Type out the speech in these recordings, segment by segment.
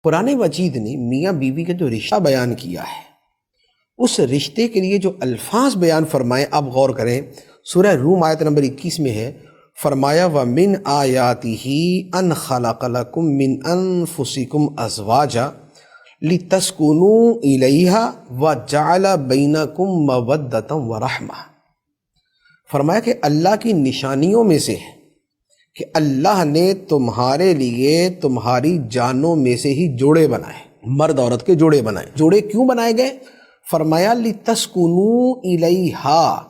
قرآن مجید نے میاں بیوی کا جو رشتہ بیان کیا ہے، اس رشتے کے لیے جو الفاظ بیان فرمائے، آپ غور کریں۔ سورہ روم آیت نمبر 21 میں ہے، فرمایا وَمِنْ آیَاتِهِ أَنْ خَلَقَ لَكُم مِّنْ أَنفُسِكُمْ أَزْوَاجًا لِتَسْكُنُوا إِلَيْهَا وَجَعَلَ بَيْنَكُم مَّوَدَّةً وَرَحْمَةً۔ فرمایا کہ اللہ کی نشانیوں میں سے ہے کہ اللہ نے تمہارے لیے تمہاری جانوں میں سے ہی جوڑے بنائے، مرد عورت کے جوڑے بنائے۔ جوڑے کیوں بنائے گئے؟ فرمایا لِتَسْكُنُوا إِلَيْهَا،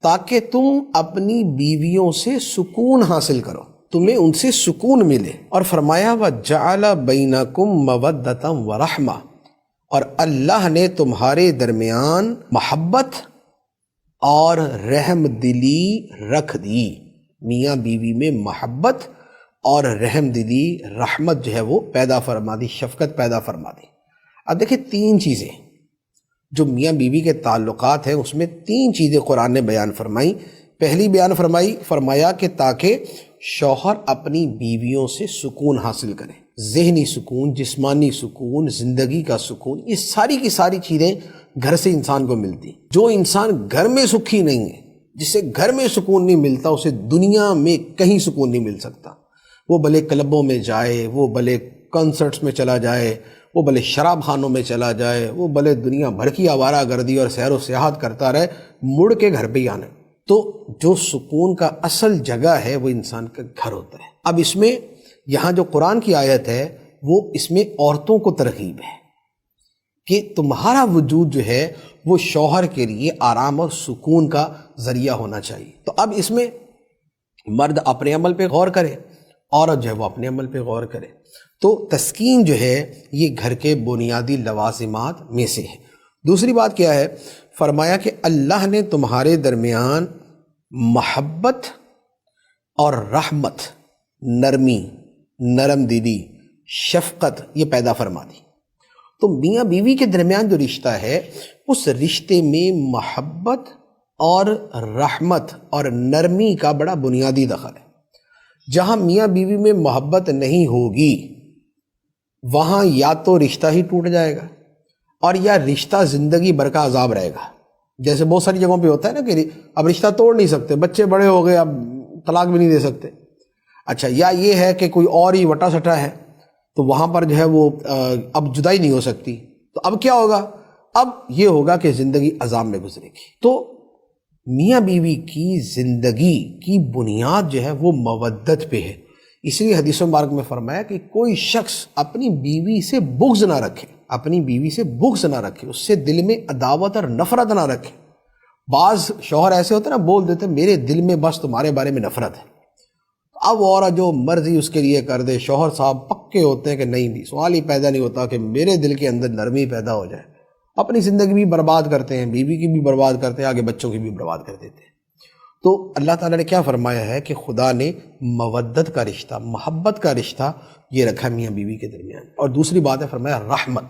تاکہ تم اپنی بیویوں سے سکون حاصل کرو، تمہیں ان سے سکون ملے۔ اور فرمایا وَجَعَلَ بَيْنَكُم مَّوَدَّةً وَرَحْمَةً، اور اللہ نے تمہارے درمیان محبت اور رحم دلی رکھ دی۔ میاں بیوی میں محبت اور رحم دلی، رحمت جو ہے وہ پیدا فرما دی، شفقت پیدا فرما دی۔ اب دیکھیں، تین چیزیں جو میاں بیوی کے تعلقات ہیں، اس میں تین چیزیں قرآن نے بیان فرمائی۔ پہلی بیان فرمایا کہ تاکہ شوہر اپنی بیویوں سے سکون حاصل کرے، ذہنی سکون، جسمانی سکون، زندگی کا سکون۔ یہ ساری کی ساری چیزیں گھر سے انسان کو ملتی۔ جو انسان گھر میں سکھی نہیں ہے، جسے گھر میں سکون نہیں ملتا، اسے دنیا میں کہیں سکون نہیں مل سکتا۔ وہ بھلے کلبوں میں جائے، وہ بھلے کنسرٹس میں چلا جائے، وہ بھلے شراب خانوں میں چلا جائے، وہ بھلے دنیا بھر کی آوارہ گردی اور سیر و سیاحت کرتا رہے، مڑ کے گھر پہ ہی آنا۔ تو جو سکون کا اصل جگہ ہے وہ انسان کا گھر ہوتا ہے۔ اب اس میں یہاں جو قرآن کی آیت ہے، وہ اس میں عورتوں کو ترغیب ہے کہ تمہارا وجود جو ہے وہ شوہر کے لیے آرام اور سکون کا ذریعہ ہونا چاہیے۔ تو اب اس میں مرد اپنے عمل پہ غور کرے، عورت جو ہے وہ اپنے عمل پہ غور کرے۔ تو تسکین جو ہے یہ گھر کے بنیادی لوازمات میں سے ہے۔ دوسری بات کیا ہے؟ فرمایا کہ اللہ نے تمہارے درمیان محبت اور رحمت، نرمی، نرم دلی، شفقت یہ پیدا فرما دی۔ تو میاں بیوی کے درمیان جو رشتہ ہے، اس رشتے میں محبت اور رحمت اور نرمی کا بڑا بنیادی دخل ہے۔ جہاں میاں بیوی میں محبت نہیں ہوگی، وہاں یا تو رشتہ ہی ٹوٹ جائے گا، اور یا رشتہ زندگی بھر کا عذاب رہے گا۔ جیسے بہت ساری جگہوں پہ ہوتا ہے نا کہ اب رشتہ توڑ نہیں سکتے، بچے بڑے ہو گئے، اب طلاق بھی نہیں دے سکتے۔ اچھا، یا یہ ہے کہ کوئی اور ہی وٹا سٹا ہے، تو وہاں پر جو ہے وہ اب جدائی نہیں ہو سکتی، تو اب کیا ہوگا؟ اب یہ ہوگا کہ زندگی عذاب میں گزرے گی۔ تو میاں بیوی کی زندگی کی بنیاد جو ہے وہ مودت پہ ہے۔ اس لیے حدیث مبارک میں فرمایا کہ کوئی شخص اپنی بیوی سے بغض نہ رکھے، اپنی بیوی سے بغض نہ رکھے، اس سے دل میں عداوت اور نفرت نہ رکھے۔ بعض شوہر ایسے ہوتے ہیں نا، بول دیتے میرے دل میں بس تمہارے بارے میں نفرت ہے، اب عورت جو مرضی اس کے لیے کر دے۔ شوہر صاحب پکے ہوتے ہیں کہ نہیں بھی، سوال ہی پیدا نہیں ہوتا کہ میرے دل کے اندر نرمی پیدا ہو جائے۔ اپنی زندگی بھی برباد کرتے ہیں، بیوی کی بھی برباد کرتے ہیں، آگے بچوں کی بھی برباد کر دیتے ہیں۔ تو اللہ تعالیٰ نے کیا فرمایا ہے کہ خدا نے مودت کا رشتہ، محبت کا رشتہ یہ رکھا میاں بیوی کے درمیان۔ اور دوسری بات ہے، فرمایا رحمت۔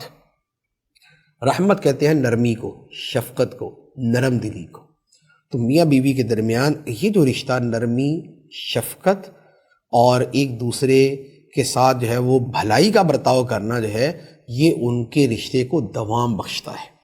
رحمت کہتے ہیں نرمی کو، شفقت کو، نرم دلی کو۔ تو میاں بیوی کے درمیان یہ جو رشتہ، نرمی، شفقت اور ایک دوسرے کے ساتھ جو ہے وہ بھلائی کا برتاؤ کرنا جو ہے، یہ ان کے رشتے کو دوام بخشتا ہے۔